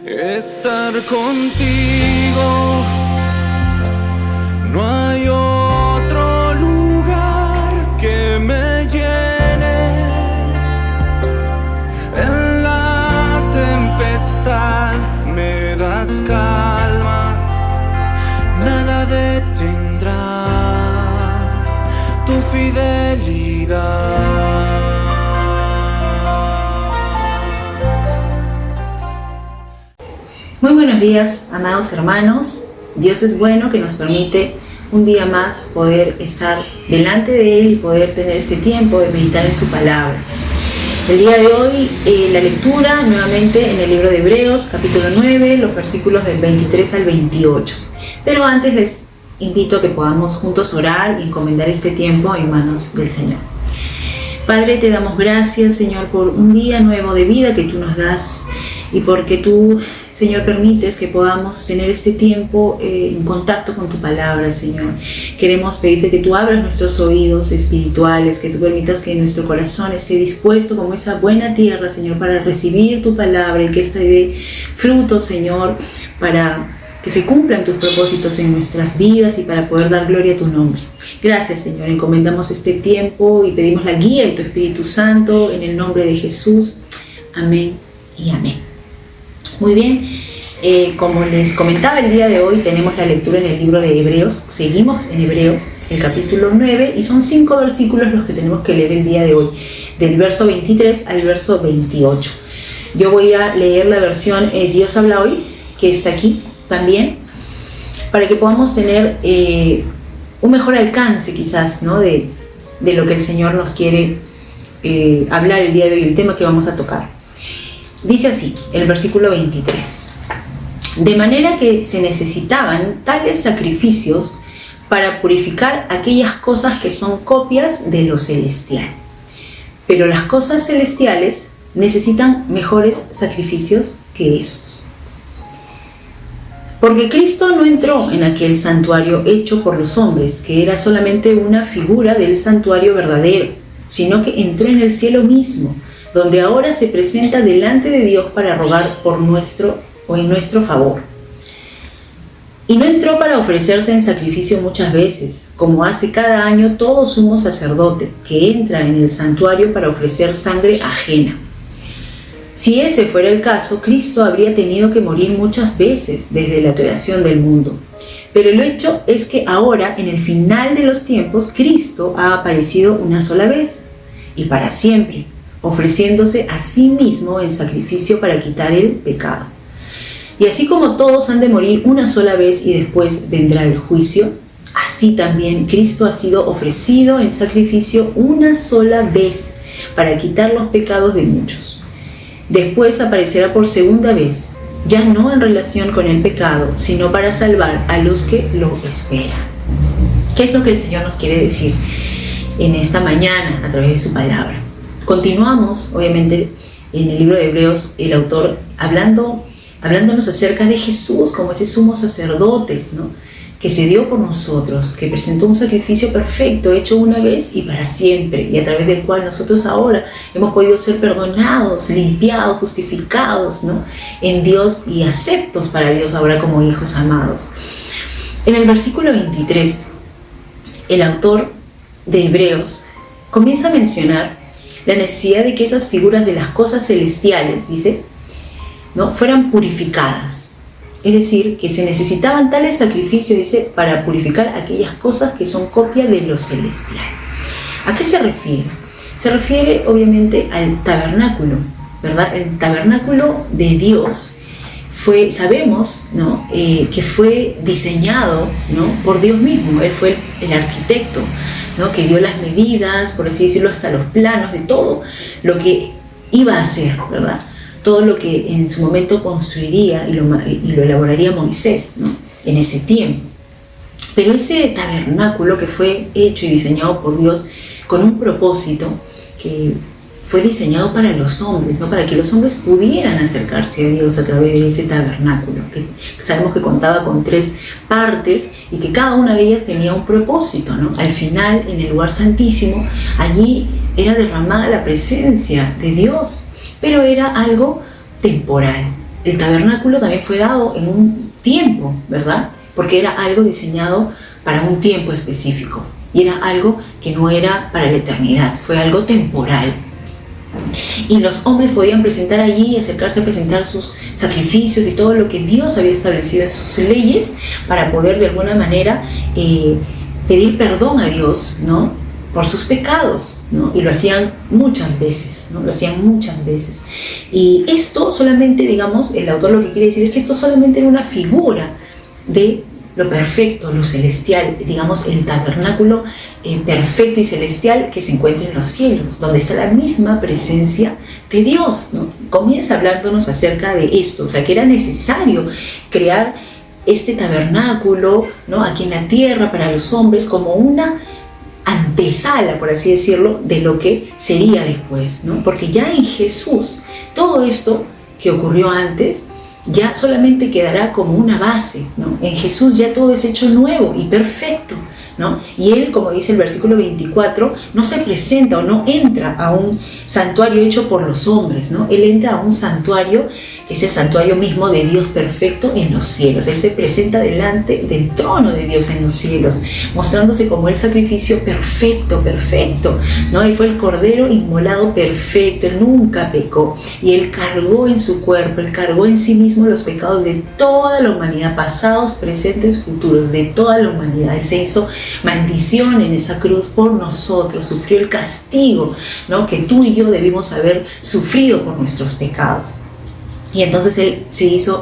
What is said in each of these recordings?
estar contigo. No hay otro lugar que me llene. En la tempestad me das calma, nada detendrá tu fidelidad. Muy buenos días, amados hermanos. Dios es bueno, que nos permite un día más poder estar delante de Él y poder tener este tiempo de meditar en su palabra. El día de hoy, la lectura nuevamente en el libro de Hebreos, capítulo 9, los versículos del 23 al 28. Pero antes les invito a que podamos juntos orar y encomendar este tiempo en manos del Señor. Padre, te damos gracias, Señor, por un día nuevo de vida que tú nos das y porque tú, Señor, permites que podamos tener este tiempo en contacto con tu palabra, Señor. Queremos pedirte que tú abras nuestros oídos espirituales, que tú permitas que nuestro corazón esté dispuesto como esa buena tierra, Señor, para recibir tu palabra y que esta dé fruto, Señor, para que se cumplan tus propósitos en nuestras vidas y para poder dar gloria a tu nombre. Gracias, Señor. Encomendamos este tiempo y pedimos la guía de tu Espíritu Santo en el nombre de Jesús. Amén y amén. Muy bien, como les comentaba, el día de hoy tenemos la lectura en el libro de Hebreos. Seguimos en Hebreos, el capítulo 9, y son 5 versículos los que tenemos que leer el día de hoy, del verso 23 al verso 28. Yo voy a leer la versión Dios habla hoy, que está aquí también, para que podamos tener un mejor alcance quizás, ¿no? de lo que el Señor nos quiere hablar el día de hoy, el tema que vamos a tocar. Dice así, el versículo 23. De manera que se necesitaban tales sacrificios para purificar aquellas cosas que son copias de lo celestial. Pero las cosas celestiales necesitan mejores sacrificios que esos. Porque Cristo no entró en aquel santuario hecho por los hombres, que era solamente una figura del santuario verdadero, sino que entró en el cielo mismo, donde ahora se presenta delante de Dios para rogar en nuestro favor. Y no entró para ofrecerse en sacrificio muchas veces, como hace cada año todo sumo sacerdote, que entra en el santuario para ofrecer sangre ajena. Si ese fuera el caso, Cristo habría tenido que morir muchas veces desde la creación del mundo. Pero el hecho es que ahora, en el final de los tiempos, Cristo ha aparecido una sola vez y para siempre, ofreciéndose a sí mismo en sacrificio para quitar el pecado. Y así como todos han de morir una sola vez y después vendrá el juicio, así también Cristo ha sido ofrecido en sacrificio una sola vez para quitar los pecados de muchos. Después aparecerá por segunda vez, ya no en relación con el pecado, sino para salvar a los que lo esperan. ¿Qué es lo que el Señor nos quiere decir en esta mañana a través de su palabra? Continuamos, obviamente, en el libro de Hebreos, el autor hablándonos acerca de Jesús como ese sumo sacerdote, ¿no? Que se dio por nosotros, que presentó un sacrificio perfecto, hecho una vez y para siempre, y a través del cual nosotros ahora hemos podido ser perdonados, limpiados, justificados, ¿no? En Dios y aceptos para Dios ahora como hijos amados. En el versículo 23, el autor de Hebreos comienza a mencionar la necesidad de que esas figuras de las cosas celestiales, dice, ¿no? fueran purificadas. Es decir, que se necesitaban tales sacrificios, dice, para purificar aquellas cosas que son copia de lo celestial. ¿A qué se refiere? Se refiere, obviamente, al tabernáculo, ¿verdad? El tabernáculo de Dios sabemos, ¿no? Que fue diseñado, ¿no? por Dios mismo. Él fue el arquitecto, ¿no? Que dio las medidas, por así decirlo, hasta los planos de todo lo que iba a hacer, ¿verdad? Todo lo que en su momento construiría y lo elaboraría Moisés, ¿no? En ese tiempo. Pero ese tabernáculo que fue hecho y diseñado por Dios con un propósito que fue diseñado para los hombres, ¿no? Para que los hombres pudieran acercarse a Dios a través de ese tabernáculo, que sabemos que contaba con 3 partes y que cada una de ellas tenía un propósito, ¿no? Al final, en el lugar santísimo, allí era derramada la presencia de Dios, pero era algo temporal, el tabernáculo también fue dado en un tiempo, ¿verdad? Porque era algo diseñado para un tiempo específico y era algo que no era para la eternidad, fue algo temporal. Y los hombres podían presentar allí, acercarse a presentar sus sacrificios y todo lo que Dios había establecido en sus leyes para poder de alguna manera pedir perdón a Dios, ¿no?, por sus pecados, ¿no? Y lo hacían muchas veces, ¿no? Lo hacían muchas veces. Y esto solamente, digamos, el autor lo que quiere decir es que esto solamente era una figura de lo perfecto, lo celestial, digamos, el tabernáculo perfecto y celestial que se encuentra en los cielos, donde está la misma presencia de Dios, ¿no? Comienza hablándonos acerca de esto, o sea, que era necesario crear este tabernáculo, ¿no?, aquí en la tierra para los hombres como una antesala, por así decirlo, de lo que sería después, ¿no? Porque ya en Jesús todo esto que ocurrió antes ya solamente quedará como una base, ¿no? En Jesús ya todo es hecho nuevo y perfecto, ¿no? Y Él, como dice el versículo 24, no se presenta o no entra a un santuario hecho por los hombres, ¿no? Él entra a un santuario, que es el santuario mismo de Dios perfecto en los cielos. Él se presenta delante del trono de Dios en los cielos, mostrándose como el sacrificio perfecto, ¿no? Él fue el cordero inmolado perfecto, Él nunca pecó, y Él cargó en su cuerpo, Él cargó en sí mismo los pecados de toda la humanidad, pasados, presentes, futuros, de toda la humanidad. Él se hizo maldición en esa cruz por nosotros, sufrió el castigo, ¿no?, que tú y yo debimos haber sufrido por nuestros pecados. Y entonces Él se hizo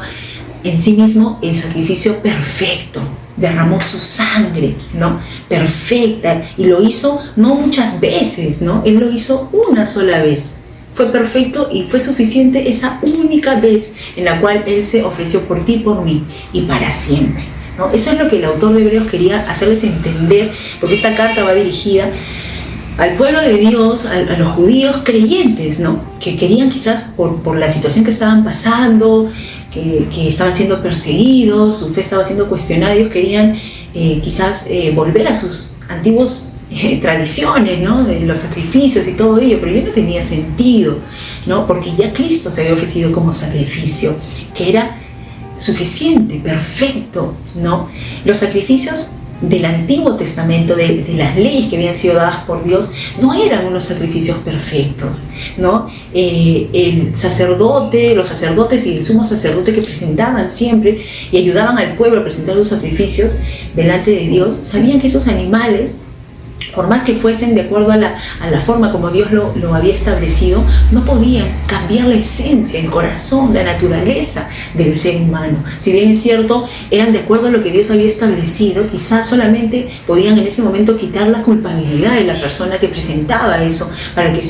en sí mismo el sacrificio perfecto, derramó su sangre, ¿no?, perfecta, y lo hizo no muchas veces, ¿no? Él lo hizo una sola vez. Fue perfecto y fue suficiente esa única vez en la cual Él se ofreció por ti y por mí y para siempre, ¿no? Eso es lo que el autor de Hebreos quería hacerles entender, porque esta carta va dirigida al pueblo de Dios, a los judíos creyentes, ¿no?, que querían quizás por la situación que estaban pasando, que estaban siendo perseguidos, su fe estaba siendo cuestionada, ellos querían quizás volver a sus antiguos tradiciones, ¿no?, de los sacrificios y todo ello, pero ya no tenía sentido, ¿no?, porque ya Cristo se había ofrecido como sacrificio, que era suficiente, perfecto, ¿no? Los sacrificios del Antiguo Testamento, de las leyes que habían sido dadas por Dios, no eran unos sacrificios perfectos, ¿no? El sacerdote, los sacerdotes y el sumo sacerdote que presentaban siempre y ayudaban al pueblo a presentar sus sacrificios delante de Dios, sabían que esos animales, por más que fuesen de acuerdo a la forma como Dios lo había establecido, no podían cambiar la esencia, el corazón, la naturaleza del ser humano. Si bien es cierto, eran de acuerdo a lo que Dios había establecido, quizás solamente podían en ese momento quitar la culpabilidad de la persona que presentaba eso para que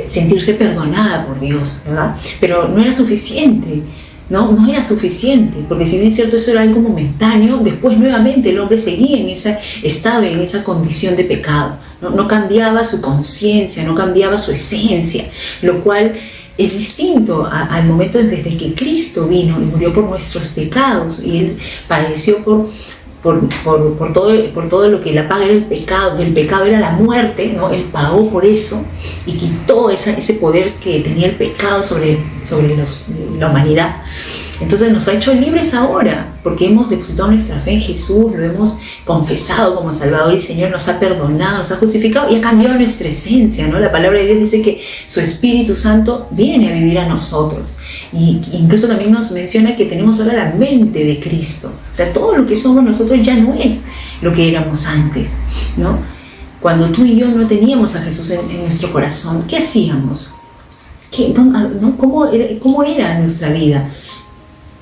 sentirse perdonada por Dios, ¿verdad? Pero no era suficiente. No era suficiente, porque si bien es cierto eso era algo momentáneo, después nuevamente el hombre seguía en ese estado y en esa condición de pecado, no cambiaba su conciencia, no cambiaba su esencia, lo cual es distinto al momento desde que Cristo vino y murió por nuestros pecados, y Él padeció por todo lo que la paga era el pecado, del pecado era la muerte, ¿no? Él pagó por eso y quitó ese poder que tenía el pecado sobre la humanidad. Entonces nos ha hecho libres ahora, porque hemos depositado nuestra fe en Jesús, lo hemos confesado como Salvador y Señor, nos ha perdonado, nos ha justificado y ha cambiado nuestra esencia, ¿no? La palabra de Dios dice que su Espíritu Santo viene a vivir a nosotros, y incluso también nos menciona que tenemos ahora la mente de Cristo. O sea, todo lo que somos nosotros ya no es lo que éramos antes, ¿no? Cuando tú y yo no teníamos a Jesús en nuestro corazón, ¿qué hacíamos? ¿Cómo era nuestra vida?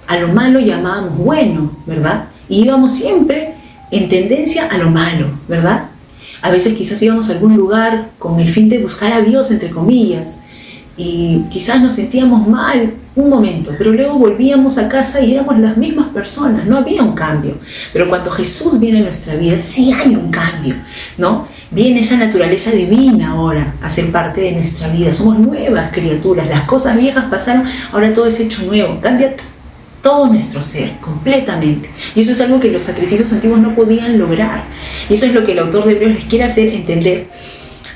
A lo malo llamábamos bueno, ¿verdad? Y íbamos siempre en tendencia a lo malo, ¿verdad? A veces quizás íbamos a algún lugar con el fin de buscar a Dios, entre comillas, y quizás nos sentíamos mal un momento, pero luego volvíamos a casa y éramos las mismas personas, no había un cambio. Pero cuando Jesús viene a nuestra vida, sí hay un cambio, ¿no? Viene esa naturaleza divina ahora a ser parte de nuestra vida, somos nuevas criaturas, las cosas viejas pasaron, ahora todo es hecho nuevo, cambia todo nuestro ser, completamente. Y eso es algo que los sacrificios antiguos no podían lograr. Y eso es lo que el autor de Hebreos les quiere hacer entender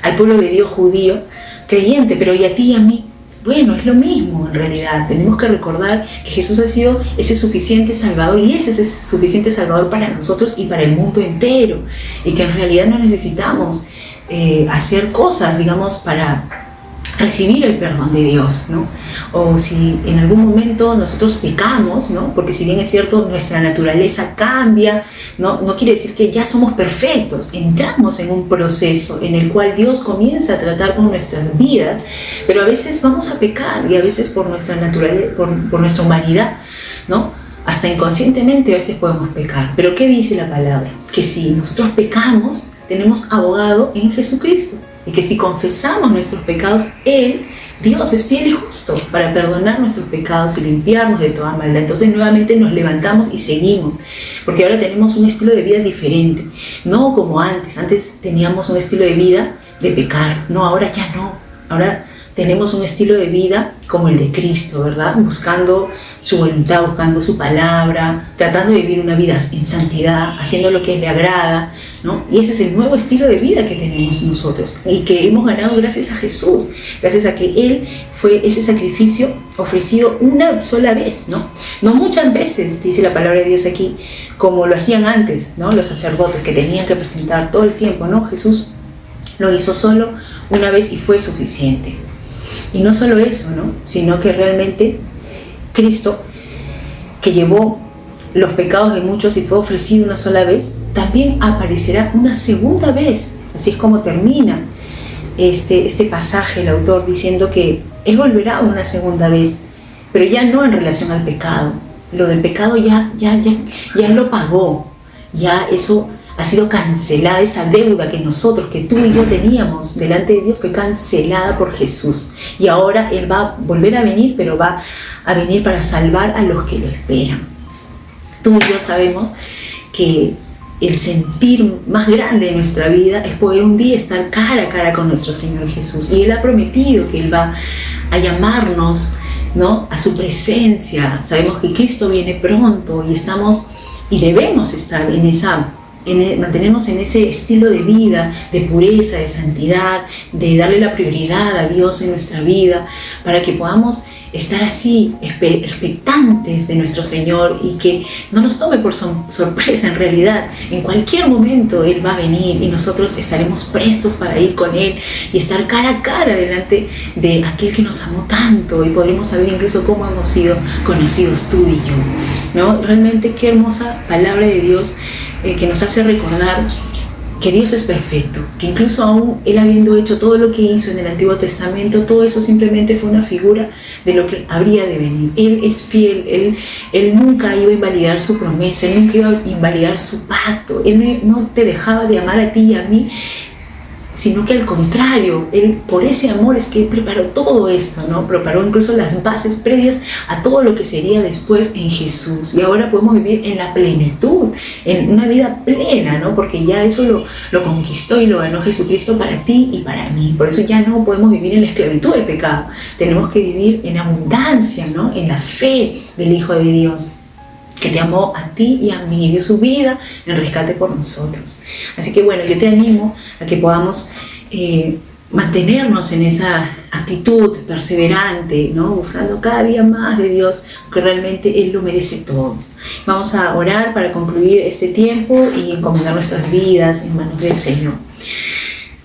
al pueblo de Dios judío, creyente, pero y a ti y a mí. bueno, es lo mismo en realidad. Tenemos que recordar que Jesús ha sido ese suficiente Salvador y es ese suficiente Salvador para nosotros y para el mundo entero, y que en realidad no necesitamos hacer cosas, digamos, para recibir el perdón de Dios, ¿no? O si en algún momento nosotros pecamos, ¿no? Porque si bien es cierto, nuestra naturaleza cambia, ¿no? No quiere decir que ya somos perfectos. Entramos en un proceso en el cual Dios comienza a tratar con nuestras vidas, pero a veces vamos a pecar y a veces por nuestra naturaleza, por nuestra humanidad, ¿no? Hasta inconscientemente a veces podemos pecar. Pero ¿qué dice la palabra? Que si nosotros pecamos, tenemos abogado en Jesucristo. Y que si confesamos nuestros pecados, Él, Dios, es fiel y justo para perdonar nuestros pecados y limpiarnos de toda maldad. Entonces nuevamente nos levantamos y seguimos, porque ahora tenemos un estilo de vida diferente, no como antes. Antes teníamos un estilo de vida de pecar, no, ahora ya no. Ahora tenemos un estilo de vida como el de Cristo, ¿verdad? Buscando su voluntad, buscando su palabra, tratando de vivir una vida en santidad, haciendo lo que le agrada, ¿no? Y ese es el nuevo estilo de vida que tenemos nosotros y que hemos ganado gracias a Jesús, gracias a que Él fue ese sacrificio ofrecido una sola vez, ¿no? No muchas veces, dice la palabra de Dios aquí, como lo hacían antes, ¿no? Los sacerdotes que tenían que presentar todo el tiempo, ¿no? Jesús lo hizo solo una vez y fue suficiente. Y no solo eso, ¿no? Sino que realmente Cristo, que llevó los pecados de muchos y fue ofrecido una sola vez, también aparecerá una segunda vez. Así es como termina este pasaje el autor, diciendo que Él volverá una segunda vez, pero ya no en relación al pecado. Lo del pecado ya lo pagó, ya eso ha sido cancelada, esa deuda que nosotros, que tú y yo teníamos delante de Dios, fue cancelada por Jesús. Y ahora Él va a volver a venir, pero va a venir para salvar a los que lo esperan. Tú y yo sabemos que el sentir más grande de nuestra vida es poder un día estar cara a cara con nuestro Señor Jesús. Y Él ha prometido que Él va a llamarnos, ¿no?, a su presencia. Sabemos que Cristo viene pronto y debemos estar mantenernos en ese estilo de vida, de pureza, de santidad, de darle la prioridad a Dios en nuestra vida, para que podamos estar así, expectantes de nuestro Señor y que no nos tome por sorpresa. En realidad, en cualquier momento Él va a venir y nosotros estaremos prestos para ir con Él y estar cara a cara delante de aquel que nos amó tanto, y podremos saber incluso cómo hemos sido conocidos tú y yo, ¿no? Realmente qué hermosa palabra de Dios que nos hace recordar que Dios es perfecto, que incluso aún Él habiendo hecho todo lo que hizo en el Antiguo Testamento, todo eso simplemente fue una figura de lo que habría de venir. Él es fiel, Él nunca iba a invalidar su promesa, Él nunca iba a invalidar su pacto, Él no te dejaba de amar a ti y a mí, sino que al contrario, Él, por ese amor es que Él preparó todo esto, ¿no? Preparó incluso las bases previas a todo lo que sería después en Jesús. Y ahora podemos vivir en la plenitud, en una vida plena, ¿no? Porque ya eso lo conquistó y lo ganó Jesucristo para ti y para mí. Por eso ya no podemos vivir en la esclavitud del pecado. Tenemos que vivir en abundancia, ¿no? En la fe del Hijo de Dios, que te amó a ti y a mí, y dio su vida en rescate por nosotros. Así que bueno, yo te animo a que podamos mantenernos en esa actitud perseverante, ¿no? Buscando cada día más de Dios, porque realmente Él lo merece todo. Vamos a orar para concluir este tiempo y encomendar nuestras vidas en manos del Señor.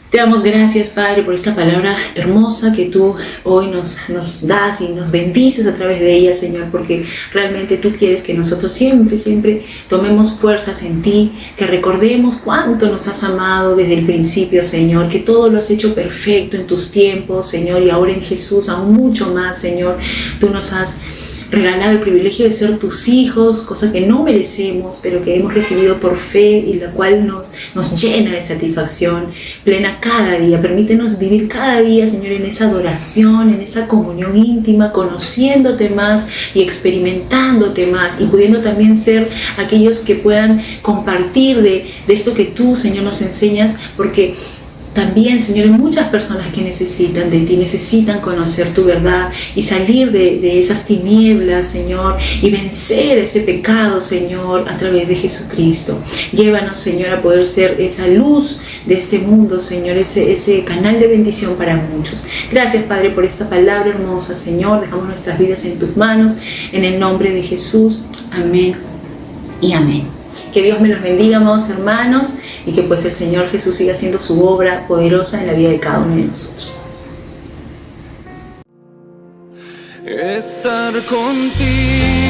Te damos gracias, Padre, por esta palabra hermosa que tú hoy nos das y nos bendices a través de ella, Señor, porque realmente tú quieres que nosotros siempre tomemos fuerzas en ti, que recordemos cuánto nos has amado desde el principio, Señor, que todo lo has hecho perfecto en tus tiempos, Señor, y ahora en Jesús aún mucho más, Señor. Tú nos has regalado el privilegio de ser tus hijos, cosas que no merecemos, pero que hemos recibido por fe y la cual nos llena de satisfacción plena cada día. Permítenos vivir cada día, Señor, en esa adoración, en esa comunión íntima, conociéndote más y experimentándote más, y pudiendo también ser aquellos que puedan compartir de esto que tú, Señor, nos enseñas, porque también, Señor, hay muchas personas que necesitan de ti, necesitan conocer tu verdad y salir de esas tinieblas, Señor, y vencer ese pecado, Señor, a través de Jesucristo. Llévanos, Señor, a poder ser esa luz de este mundo, Señor, ese canal de bendición para muchos. Gracias, Padre, por esta palabra hermosa, Señor. Dejamos nuestras vidas en tus manos, en el nombre de Jesús. Amén y amén. Que Dios me los bendiga, amados hermanos, y que pues el Señor Jesús siga haciendo su obra poderosa en la vida de cada uno de nosotros. Estar contigo.